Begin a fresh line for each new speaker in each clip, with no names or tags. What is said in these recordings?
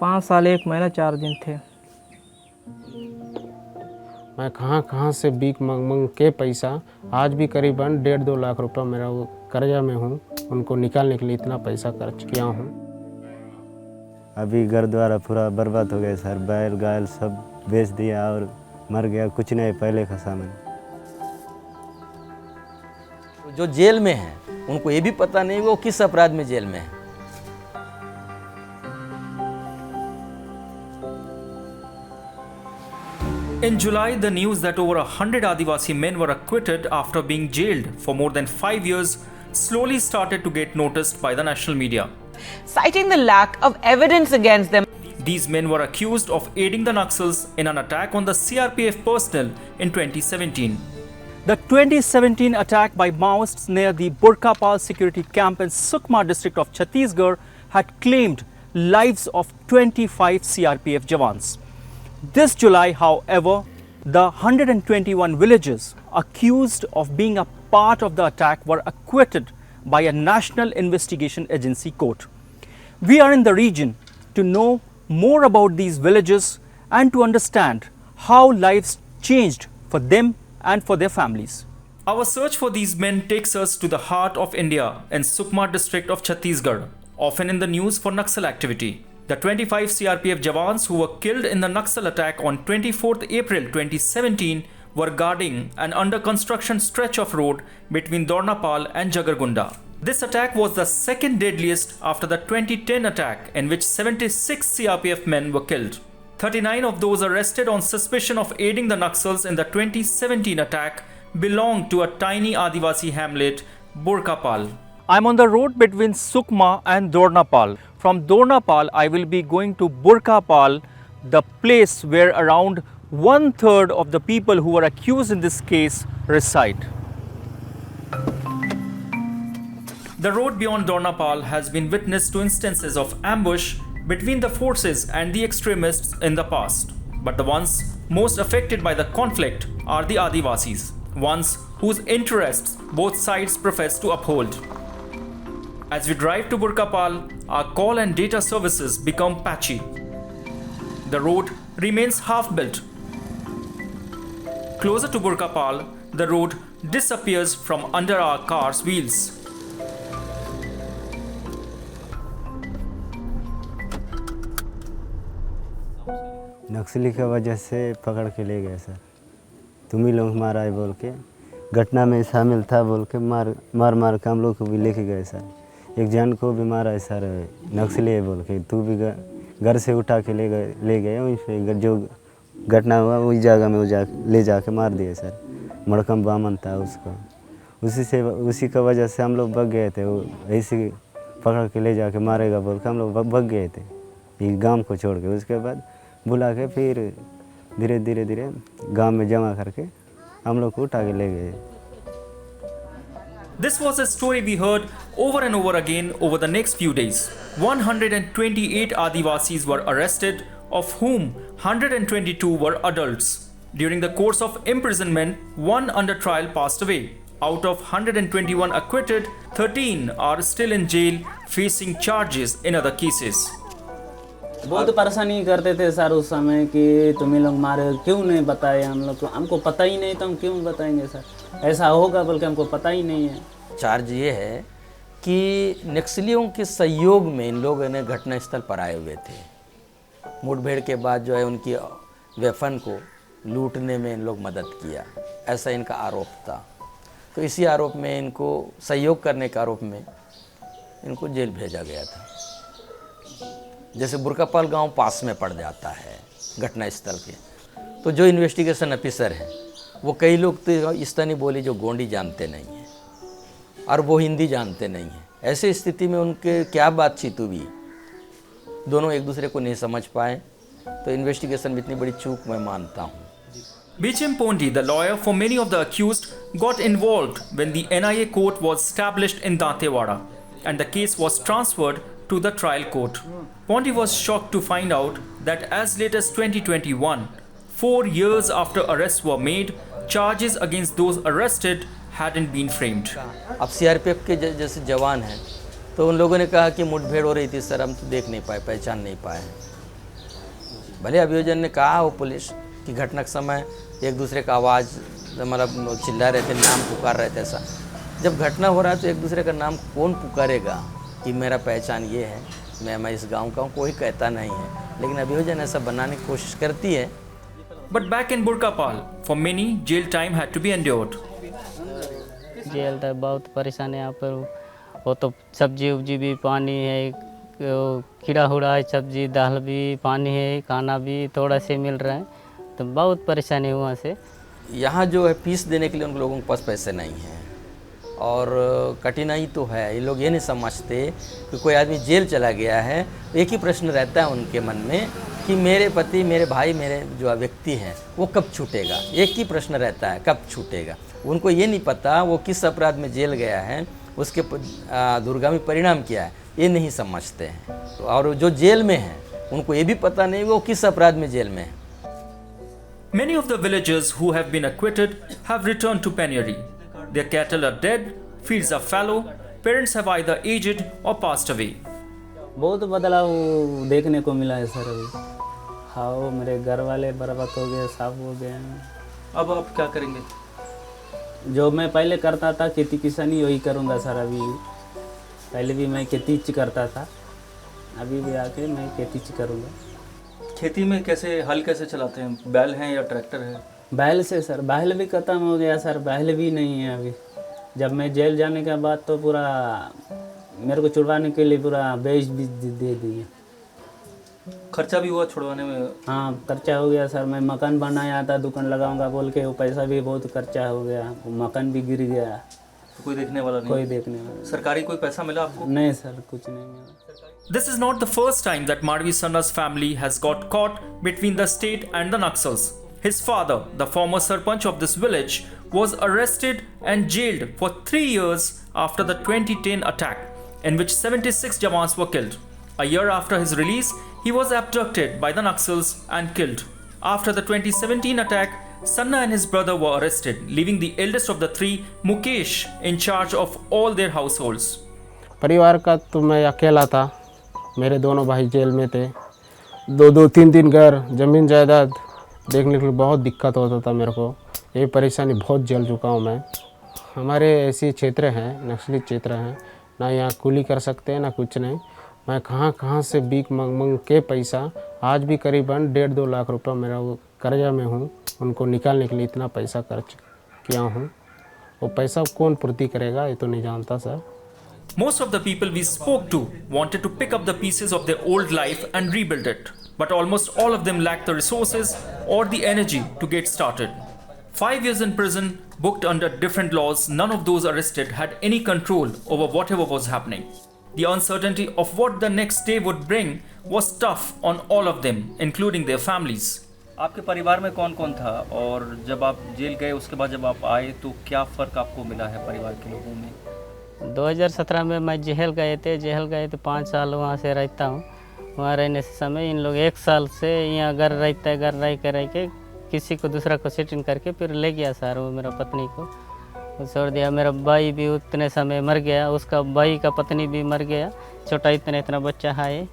5 साल 1 महीना 4 दिन थे।
मैं कहाँ से भीख मांग के पैसा, आज भी करीबन 1.5-2 लाख रुपए मेरा वो कर्जा में हूँ, उनको निकालने के लिए इतना पैसा खर्च किया हूँ।
अभी घर द्वारा पूरा बर्बाद हो गया सर, बैल गाय सब बेच दिया और मर गया, कुछ नहीं पहले का सामान।
जो जेल में है उनको ये भी पता नहीं वो किस अपराध में जेल में है।
In July, the news that over 100 Adivasi men were acquitted after being jailed for more than 5 years slowly started to get noticed by the national media.
Citing the lack of evidence against them.
These men were accused of aiding the Naxals in an attack on the CRPF personnel in 2017.
The 2017 attack by Maoists near the Burkapal security camp in Sukma district of Chhattisgarh had claimed lives of 25 CRPF jawans. This July, however, the 121 villagers accused of being a part of the attack were acquitted by a National Investigation Agency court. We are in the region to know more about these villages and to understand how lives changed for them and for their families.
Our search for these men takes us to the heart of India in Sukma district of Chhattisgarh, often in the news for Naxal activity. The 25 CRPF jawans who were killed in the Naxal attack on 24th April 2017 were guarding an under construction stretch of road between Burkapal and Karigundam. This attack was the second deadliest after the 2010 attack in which 76 CRPF men were killed. 39 of those arrested on suspicion of aiding the Naxals in the 2017 attack belonged to a tiny Adivasi hamlet, Burkapal.
I am on the road between Sukma and Burkapal. From Burkapal, I will be going to Burkapal, the place where around 1/3 of the people who were accused in this case reside.
The road beyond Burkapal has been witness to instances of ambush between the forces and the extremists in the past. But the ones most affected by the conflict are the Adivasis, ones whose interests both sides profess to uphold. As we drive to Burkapal, our call and data services become patchy. The road remains half-built. Closer to Burkapal, the road disappears from under our car's wheels.
नक्सली की वजह से पकड़ के ले गए sir, तुम ही लोग मारा है बोल के, घटना में शामिल था बोल के मार के हम लोग को भी लेके गए सर। एक जन को भी मारा है सर, नक्सली है बोल के, तू भी घर से उठा के ले गए वहीं पे जो घटना हुआ वही जगह में ले जाके मार दिए सर। मड़कम बामन था उसको, उसी का वजह से हम लोग भाग गए थे। वो ऐसे पकड़ के ले जाके मारेगा बोल के हम लोग भाग गए थे ये गांव को छोड़ के। उसके बाद बुला के फिर धीरे धीरे गांव में जमा करके हम लोग को उठा के ले गए।
This was a story we heard over and over again over the next few days. 128 Adivasis were arrested, of whom 122 were adults. During the course of imprisonment, one under trial passed away. Out of 121 acquitted, 13 are still in jail facing charges in other cases.
बहुत परेशानी करते थे sir उस समय कि तुम ही लोग मारे, क्यों नहीं बताए हम लोग को, हमको पता ही नहीं तो हम क्यों बताएंगे सर, ऐसा होगा बोल के हमको पता ही नहीं है।
चार्ज ये है कि नक्सलियों के सहयोग में इन लोगों ने घटनास्थल पर आए हुए थे। मुठभेड़ के बाद जो है उनकी वेपन को लूटने में इन लोग मदद किया, ऐसा इनका आरोप था। तो इसी आरोप में इनको सहयोग करने के आरोप में इनको जेल भेजा गया था। जैसे बुरकापाल गांव पास में पड़ जाता है घटनास्थल के, तो जो इन्वेस्टिगेशन ऑफिसर हैं वो कई लोग तो स्थानीय बोली जो गोंडी जानते नहीं हैं और वो हिंदी जानते नहीं हैं। ऐसे स्थिति में उनके क्या बातचीत हुई, दोनों एक दूसरे को नहीं समझ पाए, तो इन्वेस्टिगेशन में इतनी बड़ी चूक मैं मानता हूँ।
BICHEM Pondi, the lawyer for many of the accused, got involved when the NIA court was established in Dantewada and the case was transferred to the trial court. Pondi was shocked to find out that as late as 2021, 4 years after arrests were made, charges against those arrested hadn't been framed.
अब CRPF के जैसे जवान हैं तो उन लोगों ने कहा कि मुठभेड़ हो रही थी सर, हम तो देख नहीं पाए, पहचान नहीं पाए। भले अभियोजन ने कहा हो पुलिस कि घटना के समय एक दूसरे का आवाज़ मतलब चिल्ला रहे थे, नाम पुकार रहे थे, ऐसा जब घटना हो रहा है तो एक दूसरे का नाम कौन पुकारेगा कि मेरा पहचान ये है, मैं इस गांव का हूँ, कोई कहता नहीं है, लेकिन अभियोजन ऐसा बनाने की कोशिश करती है।
But back in Burkapal, for many, jail time had to be endured.
जेल तक बहुत परेशान है यहाँ पर। वो तो सब्जी उब्जी भी, पानी है, कीड़ा हुड़ा है, सब्जी दाल भी, पानी है, खाना भी थोड़ा से मिल रहा है, तो बहुत परेशानी हुआ से।
यहाँ जो है फीस देने के लिए उन लोगों के पास पैसे नहीं हैं और कठिनाई तो है। ये लोग ये नहीं समझते कि कोई आदमी जेल चला गया है, एक ही प्रश्न रहता है उनके मन में कि मेरे पति, मेरे भाई, मेरे जो व्यक्ति हैं वो कब छूटेगा। एक ही प्रश्न रहता है, कब छूटेगा। उनको ये नहीं पता वो किस अपराध में जेल गया है, उसके दूरगामी परिणाम क्या है, ये नहीं समझते हैं। और जो जेल में हैं उनको ये भी पता नहीं वो किस अपराध में जेल में है।
Many of the villagers who have been acquitted have returned to penury. Their cattle are dead, fields are fallow, parents have either aged or passed away.
बहुत बदलाव देखने को मिला है सर अभी। हाँ, मेरे घर वाले बर्बाद हो गए, साफ हो गए।
अब आप क्या करेंगे?
जो मैं पहले करता था खेती किसानी वही करूँगा सर अभी। पहले भी मैं खेती करता था, अभी भी आके मैं खेती करूँगा।
खेती में हल कैसे चलाते हैं? बैल हैं या ट्रैक्टर है?
बैल से सर, बैल भी ख़त्म हो गया सर, बैल भी नहीं है अभी। जब मैं जेल जाने के बाद तो पूरा मेरे को छुड़वाने के लिए पूरा बेच भी दे दिया।
खर्चा भी हुआ छुड़वाने में?
हाँ, खर्चा हो गया सर। मैं मकान बनाया था, दुकान लगाऊंगा बोल के, वो पैसा भी बहुत खर्चा हो गया, वो मकान भी गिर गया।
तो कोई देखने वाला नहीं?
कोई देखने वाला।
सरकारी कोई पैसा मिला आपको?
नहीं सर, कुछ नहीं मिला।
This is not the first time that MADVI Sanna's family has got caught between the state and the Naxals. His father, the former Sarpanch of this village, was arrested and jailed for 3 years after the 2010 attack, in which 76 jawans were killed. A year after his release, he was abducted by the Naxals and killed. After the 2017 attack, Sanna and his brother were arrested, leaving the eldest of the three, MUKESH, in charge of all their households.
परिवार का तो मैं अकेला था, मेरे दोनों भाई jail में थे। दो 3 घर, ज़मीन जायदाद देखने के लिए बहुत दिक्कत होता था मेरे को। ये परेशानी बहुत झेल चुका हूँ मैं। हमारे ऐसे क्षेत्र हैं, नक्सली क्षेत्र हैं, ना यहाँ कुली कर सकते हैं ना कुछ नहीं। मैं कहाँ से भीख मांग के पैसा, आज भी करीबन 1.5-2 लाख रुपए मेरा वो कर्जा में हूँ। उनको निकालने के लिए इतना पैसा खर्च किया हूँ, वो पैसा कौन पूर्ति करेगा ये तो नहीं जानता sir.
Most of the people we spoke to wanted to pick up the pieces of their old life and rebuild it, but almost all of them lacked the resources or the energy to get started. 5 years in prison, booked under different laws, none of those arrested had any control over whatever was happening. The uncertainty of what the next day would bring was tough on all of them, including their families.
आपके परिवार में कौन कौन था, और जब आप jail गए उसके बाद जब आप आए तो क्या फ़र्क आपको मिला है परिवार के लोगों में?
2017 में मैं जेल गए थे 5 साल वहाँ से रहता हूँ। वहाँ रहने से समय इन लोग 1 साल से यहाँ घर रह के किसी को दूसरा को सेटिंग करके फिर ले गया सर। वो मेरा पत्नी को छोड़ दिया। मेरा भाई भी उतने समय मर गया, उसका भाई का पत्नी भी मर गया। छोटा इतना बच्चा है,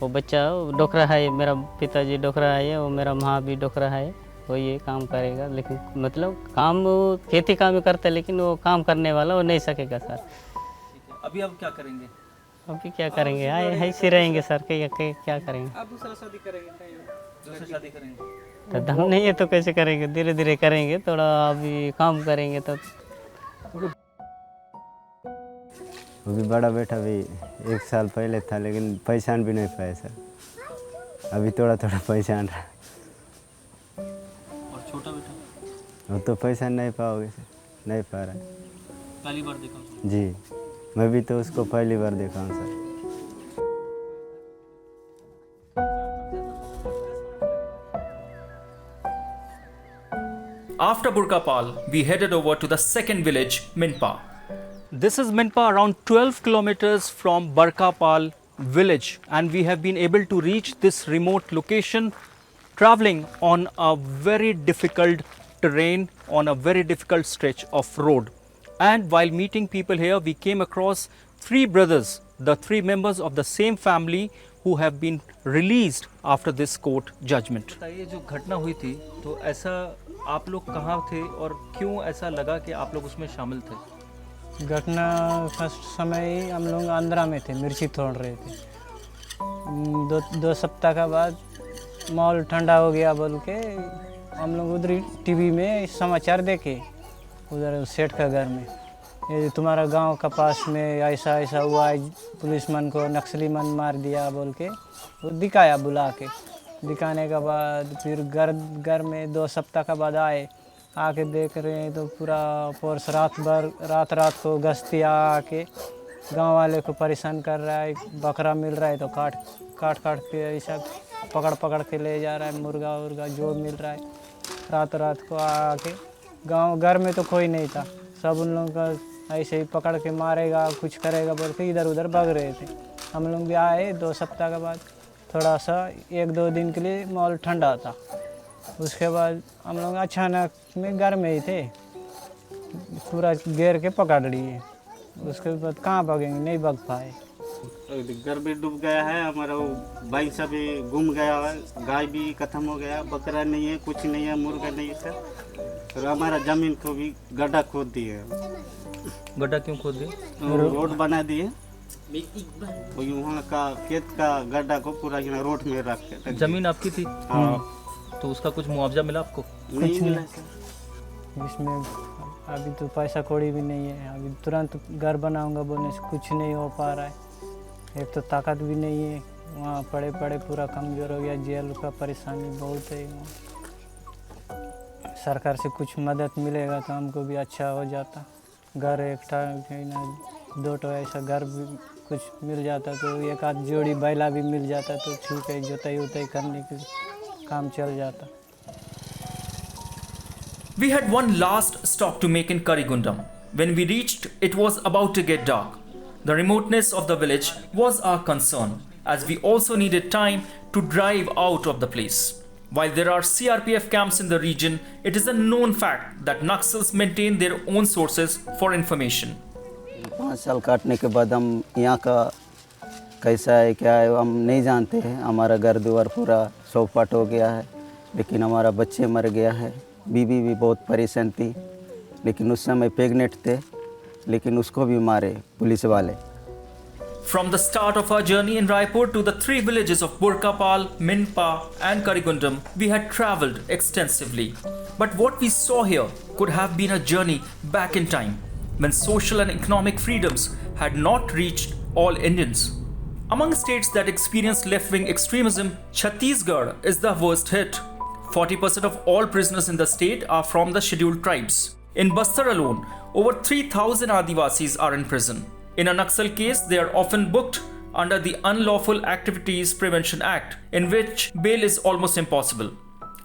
वो बच्चा डोकरा है, मेरा पिताजी डोकरा है, वो मेरा माँ भी डोकरा है। वो ये काम करेगा, लेकिन मतलब काम खेती काम ही करता है, लेकिन वो काम करने वाला वो नहीं सकेगा सर।
अभी आप क्या करेंगे?
अभी क्या करेंगे, ऐसे रहेंगे सर। क्या करेंगे?
आप दूसरा शादी करेंगे?
तो दम नहीं है तो कैसे करेंगे? धीरे धीरे करेंगे, थोड़ा अभी काम करेंगे तो।
अभी बड़ा बेटा भी 1 साल पहले था, लेकिन पहचान भी नहीं पाया सर। अभी थोड़ा पहचान रहा।
और छोटा बेटा?
वो तो पहचान नहीं पाओगे सर, नहीं पा रहा।
पहली बार देखा
जी, मैं भी तो उसको पहली बार देखा हूँ sir.
After Burkapal, we headed over to the second village, Minpa.
This is Minpa, around 12 kilometers from Burkapal village, and we have been able to reach this remote location traveling on a very difficult terrain, on a very difficult stretch of road. And while meeting people here, we came across 3 brothers, the 3 members of the same family who have been released after this court judgment.
बताइए, जो घटना हुई थी तो ऐसा आप लोग कहाँ थे और क्यों ऐसा लगा कि आप लोग उसमें शामिल थे?
घटना फर्स्ट समय ही हम लोग आंध्रा में थे, मिर्ची तोड़ रहे थे। दो सप्ताह का बाद माहौल ठंडा हो गया बोल के हम लोग उधर टीवी में समाचार देखे, उधर सेठ का घर में ये तुम्हारा गांव का पास में ऐसा ऐसा हुआ, पुलिस मन को नक्सली मन मार दिया बोल के वो दिखाया, बुला के दिखाने के बाद फिर घर में 2 सप्ताह का बाद आके देख रहे हैं तो पूरा फोर्स रात को गश्तिया आके गांव वाले को परेशान कर रहा है। बकरा मिल रहा है तो काट के ऐसा पकड़ के ले जा रहा है, मुर्गा जो मिल रहा है। रात को आके घर में तो कोई नहीं था, सब उन लोगों का ऐसे ही पकड़ के मारेगा कुछ करेगा बोल के इधर उधर भाग रहे थे। हम लोग भी आए 2 सप्ताह के बाद, थोड़ा सा 1-2 दिन के लिए माहौल ठंडा था। उसके बाद हम लोग अचानक में घर में ही थे, पूरा घेर के पकड़ लिए। उसके बाद कहाँ भागेंगे, नहीं भाग पाए।
घर भी डूब गया है, हमारा वो भाई सब भी गुम गया है, गाय भी खत्म हो गया, बकरा नहीं है, कुछ नहीं है, मुर्गा नहीं है सर। और हमारा जमीन को भी गड्ढा खोद दिए।
गड्ढा क्यों खोद दिए?
रोड बना दिए, वहाँ का खेत का गड्ढा को पूरा यहाँ रोड में रख के।
जमीन आपकी थी?
हाँ।
तो उसका कुछ मुआवजा मिला आपको?
नहीं मिला
सर। इसमें अभी तो पैसा कौड़ी भी नहीं है, अभी तुरंत घर बनाऊंगा बोलने से कुछ नहीं हो पा रहा है। एक तो ताकत भी नहीं है, वहाँ पड़े पूरा कमज़ोर हो गया, जेल का परेशानी बहुत है। सरकार से कुछ मदद मिलेगा तो हमको भी अच्छा हो जाता। घर एक 2 ऐसा घर भी कुछ मिल जाता तो 1-8 जोड़ी बैला भी मिल जाता तो ठीक है, जोताई करने के काम चल जाता।
We had one last stop to make in Karigundam. When we reached, it was about to get dark. The remoteness of the village was our concern, as we also needed time to drive out of the place. While there are CRPF camps in the region, it is a known fact that Naxals maintain their own sources for information.
5 साल काटने के बाद हम यहाँ का कैसा है क्या है हम नहीं जानते हैं। हमारा घर द्वार पूरा चौपट हो गया है, लेकिन हमारा बच्चे मर गया है। बीवी भी बहुत परेशान थी, लेकिन उस समय प्रेग्नेंट थे, लेकिन उसको भी मारे पुलिस वाले।
From the start of our journey in Raipur to the 3 villages of Burkapal, Minpa and Karigundam, we had travelled extensively. But what we saw here could have been a journey back in time, when social and economic freedoms had not reached all Indians. Among states that experienced left-wing extremism, Chhattisgarh is the worst hit. 40% of all prisoners in the state are from the scheduled tribes. In Bastar alone, over 3,000 Adivasis are in prison. In a Naxal case, they are often booked under the Unlawful Activities Prevention Act, in which bail is almost impossible,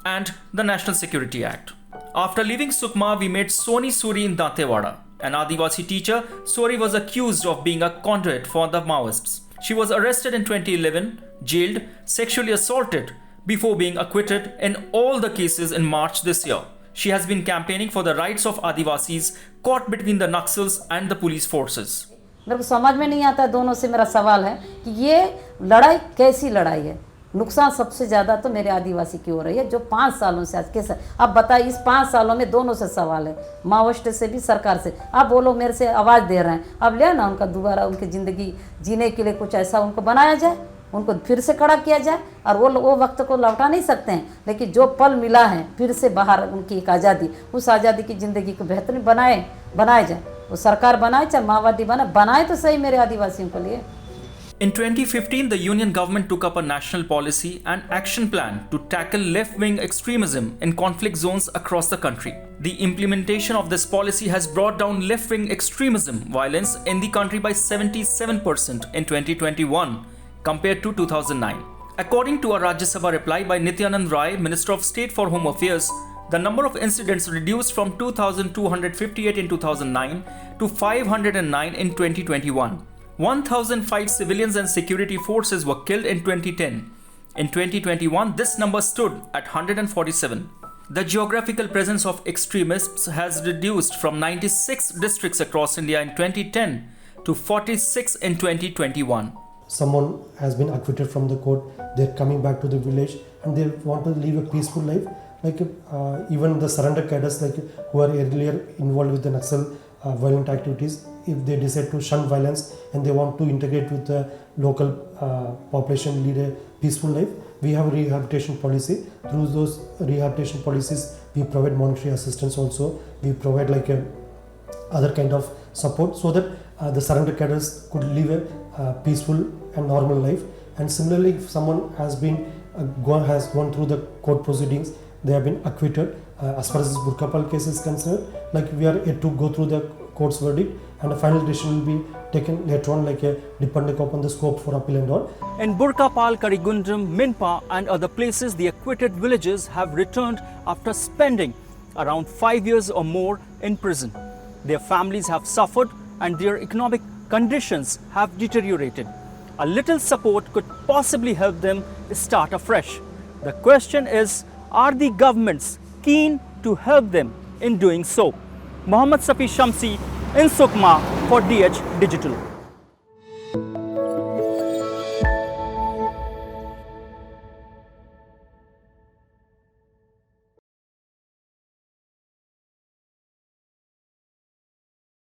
and the National Security Act. After leaving Sukma, we met SONI SORI Dantewada. An Adivasi teacher, Sori was accused of being a conduit for the Maoists. She was arrested in 2011, jailed, sexually assaulted, before being acquitted in all the cases in March this year. She has been campaigning for the rights of Adivasis caught between the Naxals and the police forces.
मेरे को समझ में नहीं आता, दोनों से मेरा सवाल है कि ये लड़ाई कैसी लड़ाई है। नुकसान सबसे ज़्यादा तो मेरे आदिवासी की हो रही है, जो 5 सालों से आज कैसे। अब बताइए, इस 5 सालों में दोनों से सवाल है, माओइस्ट से भी सरकार से। अब वो लोग मेरे से आवाज़ दे रहे हैं, अब ले ना उनका दोबारा उनकी ज़िंदगी जीने के लिए कुछ ऐसा उनको बनाया जाए, उनको फिर से खड़ा किया जाए। और वो वक्त को लौटा नहीं सकते हैं, लेकिन जो पल मिला है फिर से बाहर उनकी एक आज़ादी, उस आज़ादी की ज़िंदगी को बेहतरीन बनाया जाए। वो सरकार बनाए चाहे माओवादी बनाए तो सही मेरे आदिवासियों के लिए।
In 2015, the Union government took up a national policy and action plan to tackle left-wing extremism in conflict zones across the country. The implementation of this policy has brought down left-wing extremism violence in the country by 77% in 2021 compared to 2009. According to a Rajya Sabha reply by Nityanand Rai, Minister of State for Home Affairs, the number of incidents reduced from 2,258 in 2009 to 509 in 2021. 1,005 civilians and security forces were killed in 2010. In 2021, this number stood at 147. The geographical presence of extremists has reduced from 96 districts across India in 2010 to 46 in 2021.
someone has been acquitted from the court, they're coming back to the village and they want to live a peaceful life. Like even the surrender cadres, like who are earlier involved with the Naxal violent activities, if they decide to shun violence and they want to integrate with the local population, lead a peaceful life, we have a rehabilitation policy. Through those rehabilitation policies, we provide monetary assistance also. We provide like a other kind of support so that the surrender cadres could live a peaceful and normal life. And similarly, if someone has been gone through the court proceedings, they have been acquitted. As far as this Burkapal case is concerned, like we are yet to go through the court's verdict, and a final decision will be taken later on, like depending upon the scope for appeal and all.
In Burkapal, Karigundam, Minpa and other places, the acquitted villagers have returned after spending around 5 years or more in prison. Their families have suffered and their economic conditions have deteriorated. A little support could possibly help them start afresh. The question is, are the governments keen to help them in doing so? Mohammed Safi Shamsi in Sukma for DH Digital.